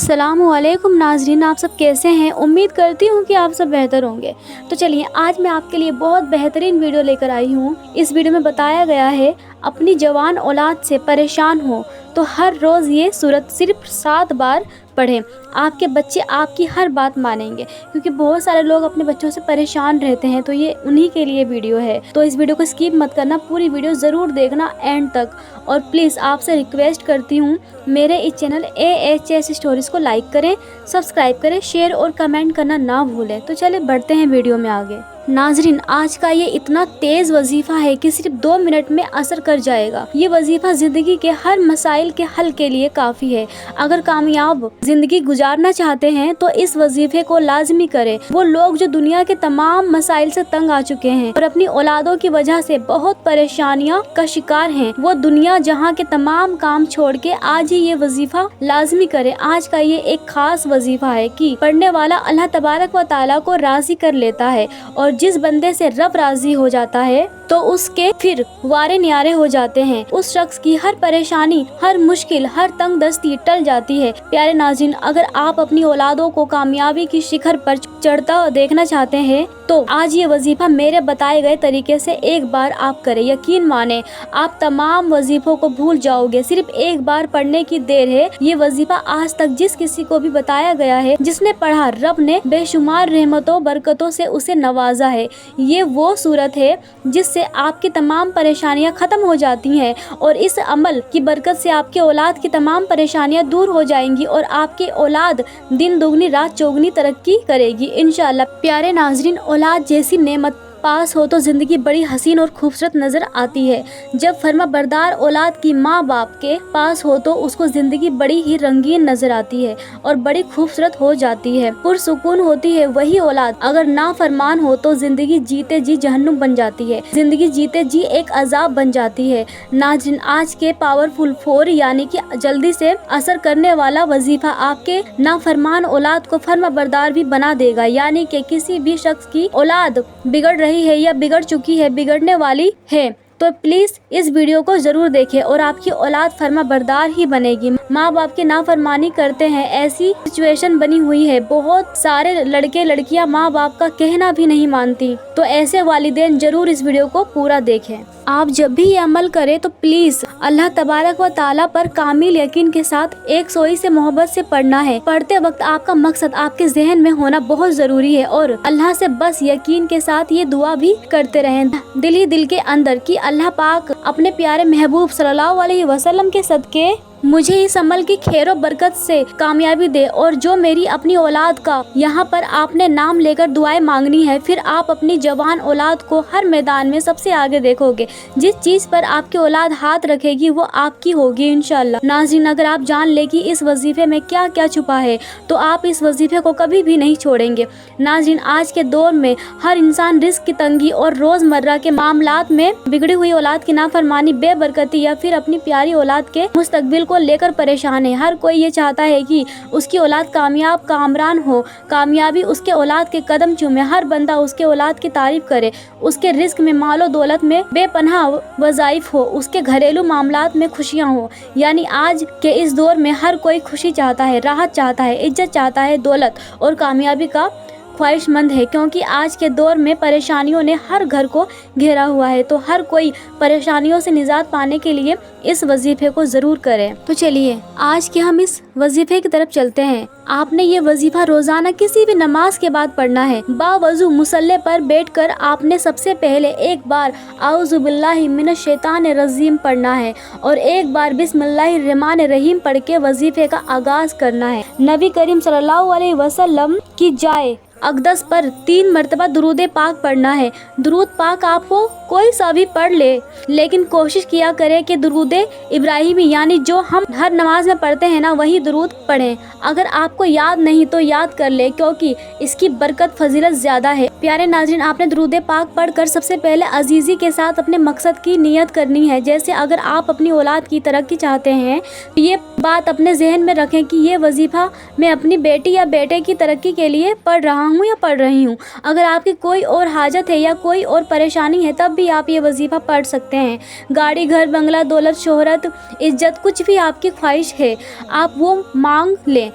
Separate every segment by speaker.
Speaker 1: अस्सलाम वालेकुम नाज़रीन, आप सब कैसे हैं। उम्मीद करती हूँ कि आप सब बेहतर होंगे। तो चलिए आज मैं आपके लिए बहुत बेहतरीन वीडियो लेकर आई हूँ। इस वीडियो में बताया गया है अपनी जवान औलाद से परेशान हो तो हर रोज़ ये सूरत सिर्फ 7 बार पढ़ें। आपके बच्चे आपकी हर बात मानेंगे, क्योंकि बहुत सारे लोग अपने बच्चों से परेशान रहते हैं। तो ये उन्हीं के लिए वीडियो है। तो इस वीडियो को स्किप मत करना, पूरी वीडियो ज़रूर देखना एंड तक। और प्लीज़ आपसे रिक्वेस्ट करती हूँ, मेरे इस चैनल AHS स्टोरीज़ को लाइक करें, सब्सक्राइब करें, शेयर और कमेंट करना ना भूलें। तो चलिए बढ़ते हैं वीडियो में आगे। नाजरीन, आज का ये इतना तेज़ वजीफ़ा है कि सिर्फ 2 मिनट में असर कर जाएगा। ये वजीफ़ा ज़िंदगी के हर मसाइल के हल के लिए काफ़ी है। अगर कामयाब ज़िंदगी गुजारना चाहते हैं तो इस वजीफ़े को लाजमी करें। वो लोग जो दुनिया के तमाम मसाइल से तंग आ चुके हैं और अपनी औलादों की वजह से बहुत परेशानियों का शिकार हैं, वो दुनिया जहां के तमाम काम छोड़ के आज ही ये वजीफ़ा लाजमी करें। आज का ये एक खास वजीफ़ा है कि पढ़ने वाला अल्लाह तबारक व तआला को राज़ी कर लेता है, और जिस बंदे से रब राज़ी हो जाता है तो उसके फिर वारे न्यारे हो जाते हैं। उस शख्स की हर परेशानी, हर मुश्किल, हर तंग दस्ती टल जाती है। प्यारे नाज़रीन, अगर आप अपनी औलादों को कामयाबी की शिखर पर चढ़ता देखना चाहते हैं तो आज ये वजीफ़ा मेरे बताए गए तरीके से एक बार आप करें। यकीन माने आप तमाम वजीफ़ों को भूल जाओगे। सिर्फ एक बार पढ़ने की देर है। ये वजीफ़ा आज तक जिस किसी को भी बताया गया है, जिसने पढ़ा, रब ने बेशुमार रहमतों बरकतों से उसे नवाजा है। ये वो सूरत है जिससे आपकी तमाम परेशानियां खत्म हो जाती हैं, और इस अमल की बरकत से आपके औलाद की तमाम परेशानियां दूर हो जाएंगी और आपकी औलाद दिन दुगनी रात चौगनी तरक्की करेगी इंशाअल्लाह। प्यारे नाजरीन, औलाद जैसी नेमत पास हो तो ज़िंदगी बड़ी हसीन और खूबसूरत नज़र आती है। जब फर्मा बरदार औलाद की माँ बाप के पास हो तो उसको ज़िंदगी बड़ी ही रंगीन नज़र आती है और बड़ी खूबसूरत हो जाती है, पुरसुकून होती है। वही औलाद अगर नाफरमान हो तो ज़िंदगी जीते जी जहन्नुम बन जाती है, ज़िंदगी जीते जी एक अजाब बन जाती है। नाज़रीन, आज के पावरफुल 4 यानी कि जल्दी से असर करने वाला वजीफ़ा आपके नाफरमान औलाद को फर्मा बरदार भी बना देगा। यानी कि किसी भी शख्स की औलाद बिगड़ रही है या बिगड़ चुकी है, बिगड़ने वाली है, तो प्लीज़ इस वीडियो को ज़रूर देखें और आपकी औलाद फर्मा बरदार ही बनेगी। माँ बाप की नाफरमानी करते हैं, ऐसी सिचुएशन बनी हुई है। बहुत सारे लड़के लड़कियाँ माँ बाप का कहना भी नहीं मानती। तो ऐसे वालिदैन ज़रूर इस वीडियो को पूरा देखें। आप जब भी ये अमल करें तो प्लीज़ अल्लाह तबारक व ताला पर कामिल यकीन के साथ एक सोई से मोहब्बत से पढ़ना है। पढ़ते वक्त आपका मकसद आपके जहन में होना बहुत ज़रूरी है, और अल्लाह से बस यकीन के साथ ये दुआ भी करते रहें दिल ही दिल के अंदर कि अल्लाह पाक अपने प्यारे महबूब सल्लल्लाहु अलैहि वसल्लम के सदके मुझे इस अमल की खैरो बरकत से कामयाबी दे। और जो मेरी अपनी औलाद का यहाँ पर आपने नाम लेकर दुआएं मांगनी है, फिर आप अपनी जवान औलाद को हर मैदान में सबसे आगे देखोगे। जिस चीज़ पर आपकी औलाद हाथ रखेगी वो आपकी होगी इंशाअल्लाह। नाज़रीन, अगर आप जान ले कि इस वजीफ़े में क्या क्या छुपा है तो आप इस वजीफ़े को कभी भी नहीं छोड़ेंगे। नाज़रीन, आज के दौर में हर इंसान रिस्क की तंगी और रोज़मर्रा के मामलात में बिगड़ी हुई औलाद की नाफरमानी, बेबरकती या फिर अपनी प्यारी औलाद के मुस्तकबिल को लेकर परेशान है। हर कोई ये चाहता है कि उसकी औलाद कामयाब कामरान हो, कामयाबी उसके औलाद के कदम चूमे, हर बंदा उसके औलाद की तारीफ करे, उसके रिस्क में मालो दौलत में बेपनाह वज़ाइफ हो, उसके घरेलू मामलात में खुशियाँ हो। यानी आज के इस दौर में हर कोई खुशी चाहता है, राहत चाहता है, इज्जत चाहता है, दौलत और कामयाबी का ख्वाहिशमंद है, क्योंकि आज के दौर में परेशानियों ने हर घर को घेरा हुआ है। तो हर कोई परेशानियों से निजात पाने के लिए इस वजीफ़े को ज़रूर करें। तो चलिए आज के हम इस वजीफ़े की तरफ चलते हैं। आपने ये वजीफ़ा रोज़ाना किसी भी नमाज के बाद पढ़ना है। बावजू मुसल्ले पर बैठकर आपने सबसे पहले एक बार आऊज़ु बिल्लाहि मिनश शैतानिर रजीम पढ़ना है और एक बार बिस्मिल्लाहिर रहमानिर रहीम पढ़ के वजीफ़े का आगाज़ करना है। नबी करीम सल्लल्लाहु अलैहि वसल्लम की जाए अक़दस पर 3 मरतबा दुरूद पाक पढ़ना है। दुरूद पाक आपको कोई सा भी पढ़ ले, लेकिन कोशिश किया करें कि दुरूद इब्राहिमी यानी जो हम हर नमाज में पढ़ते हैं ना, वही दुरूद पढ़ें। अगर आपको याद नहीं तो याद कर ले, क्योंकि इसकी बरकत फजीलत ज़्यादा है। प्यारे नाज़रीन, आपने दुरूद पाक पढ़कर सबसे पहले अजीज़ी के साथ अपने मकसद की नियत करनी है। जैसे अगर आप अपनी औलाद की तरक्की चाहते हैं तो ये बात अपने जहन में रखें कि ये वजीफ़ा मैं अपनी बेटी या बेटे की तरक्की के लिए पढ़ रहा हूँ या पढ़ रही हूँ। अगर आपकी कोई और हाजत है या कोई और परेशानी है तब भी आप ये वजीफ़ा पढ़ सकते हैं। गाड़ी, घर, बंगला, दौलत, शोहरत, इज्जत, कुछ भी आपकी ख्वाहिश है आप वो मांग लें।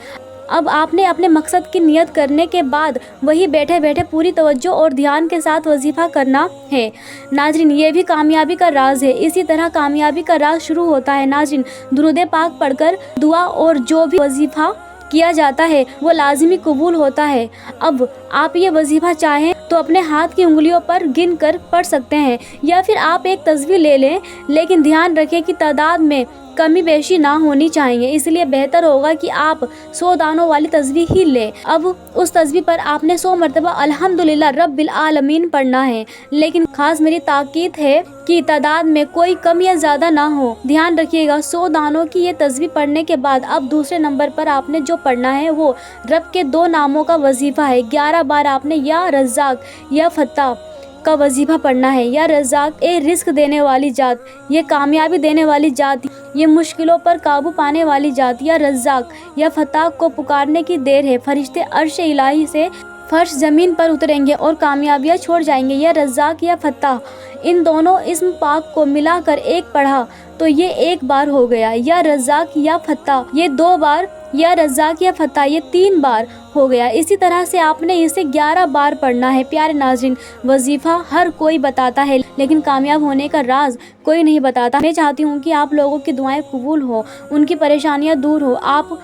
Speaker 1: अब आपने अपने मकसद की नियत करने के बाद वही बैठे बैठे पूरी तवज्जो और ध्यान के साथ वजीफ़ा करना है। नाज़रीन, ये भी कामयाबी का राज है। इसी तरह कामयाबी का राज शुरू होता है। नाज़रीन, दुरूद पाक पढ़कर दुआ और जो भी वजीफ़ा किया जाता है वो लाजिमी कबूल होता है। अब आप ये वजीफ़ा चाहें तो अपने हाथ की उंगलियों पर गिन कर पढ़ सकते हैं, या फिर आप एक तस्वीर ले लें, लेकिन ध्यान रखें कि तादाद में कमी बेशी ना होनी चाहिए। इसलिए बेहतर होगा कि आप 100 दानों वाली तस्वीर ही लें। अब उस तस्वीर पर आपने 100 मरतबा अल्हम्दुलिल्लाह रब्बिल आलमीन पढ़ना है, लेकिन खास मेरी ताकीद है कि तादाद में कोई कम या ज़्यादा ना हो। ध्यान रखिएगा, 100 दानों की ये तस्वीर पढ़ने के बाद अब दूसरे नंबर पर आपने जो पढ़ना है वो रब के 2 नामों का वजीफ़ा है। 11 बार आपने या रज़्ज़ाक या फत्ताह का वजीफ़ा पढ़ना है। या रज़्ज़ाक, ए रिस्क देने वाली जात, ये कामयाबी देने वाली जात, ये मुश्किलों पर काबू पाने वाली जात। या रज़्ज़ाक या फत्ताह को पुकारने की देर है, फरिश्ते अर्श इलाही से फर्श ज़मीन पर उतरेंगे और कामयाबियाँ छोड़ जाएंगे। या रज़्ज़ाक या फत्ताह, इन दोनों इस्म पाक को मिलाकर एक पढ़ा तो ये 1 बार हो गया। या रज़्ज़ाक या फत्ताह, ये 2 बार। या रज़्ज़ाक या फत्ताह, ये 3 बार हो गया। इसी तरह से आपने इसे 11 बार पढ़ना है। प्यारे नाज़रीन, वजीफ़ा हर कोई बताता है, लेकिन कामयाब होने का राज कोई नहीं बताता। मैं चाहती हूँ कि आप लोगों की दुआएं कबूल हो, उनकी परेशानियाँ दूर हो, आप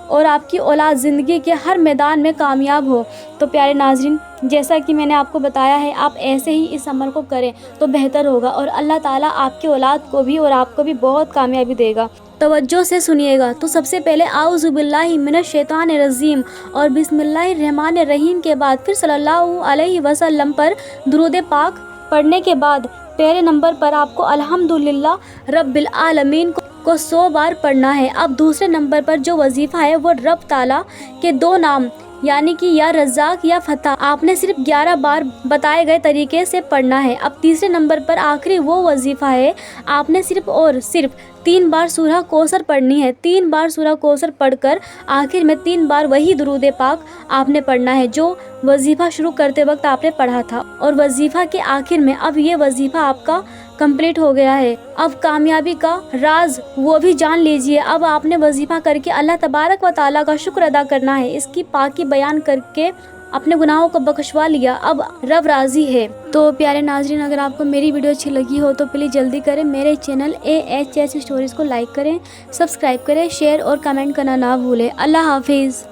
Speaker 1: और आपकी औलाद ज़िंदगी के हर मैदान में कामयाब हो। तो प्यारे नाज़रीन, जैसा कि मैंने आपको बताया है, आप ऐसे ही इस अमल को करें तो बेहतर होगा, और अल्लाह ताला आपकी औलाद को भी और आपको भी बहुत कामयाबी देगा। तवज्जो से सुनिएगा। तो सबसे पहले आऊज़ु बिल्लाहि मिनश शैतानिर रजीम और बिस्मिल्लाहिर रहमानिर रहीम के बाद फिर सल्लल्लाहु अलैहि वसल्लम पर दुरूद पाक पढ़ने के बाद पहले नंबर पर आपको अल्हम्दुलिल्लाह रब्बिल आलमीन को 100 बार पढ़ना है। अब दूसरे नंबर पर जो वजीफ़ा है वो रब ताला के 2 नाम यानी कि या रज़्ज़ाक या फत्ताह आपने सिर्फ 11 बार बताए गए तरीके से पढ़ना है। अब तीसरे नंबर पर आखिरी वो वजीफ़ा है, आपने सिर्फ और सिर्फ 3 बार सूरह कौसर पढ़नी है। 3 बार सूरह कौसर पढ़कर आखिर में 3 बार वही दुरूद पाक आपने पढ़ना है जो वजीफ़ा शुरू करते वक्त आपने पढ़ा था, और वजीफ़ा के आखिर में अब ये वजीफ़ा आपका कंप्लीट हो गया है। अब कामयाबी का राज वो भी जान लीजिए। अब आपने वजीफ़ा करके अल्लाह तबारक व ताला का शुक्र अदा करना है, इसकी पाकी बयान करके अपने गुनाहों को बख्शवा लिया। अब रब राज़ी है। तो प्यारे नाज़रीन, अगर आपको मेरी वीडियो अच्छी लगी हो तो प्लीज़ जल्दी करें, मेरे चैनल AHS स्टोरीज़ को लाइक करें, सब्सक्राइब करें, शेयर और कमेंट करना ना भूलें। अल्लाह हाफिज़।